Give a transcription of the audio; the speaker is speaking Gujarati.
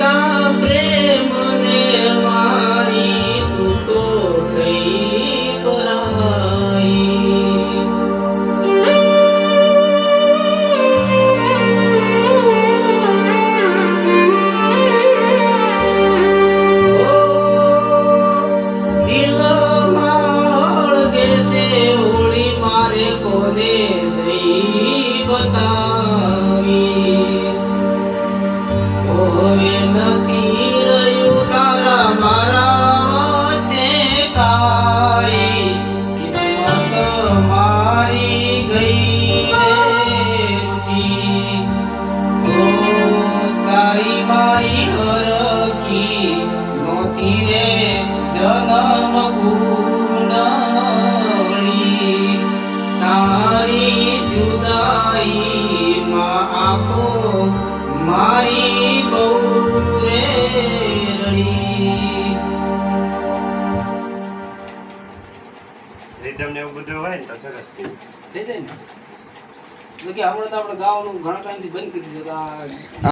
તા પ્રેમ ને મારી તું તો થઈ પરાઈ કોને જઈ બતાવી હવે નથી રહ્યું તારા મારા છે કાઈ કિસ્મત મારી ગઈ રે રૂઠી ઓ તારી મારી હરખી નોતી રે જન્મ કુંડળી તારી જુદાઈ માં આંખો મારી બહુ રે રડી રીધમ ને એવું બધું હોય ને તો સરસ થઈ જાય ને એટલે કે હમણાં તો આપણે ગાવાનું ઘણા ટાઈમથી બંધ કરી દીધું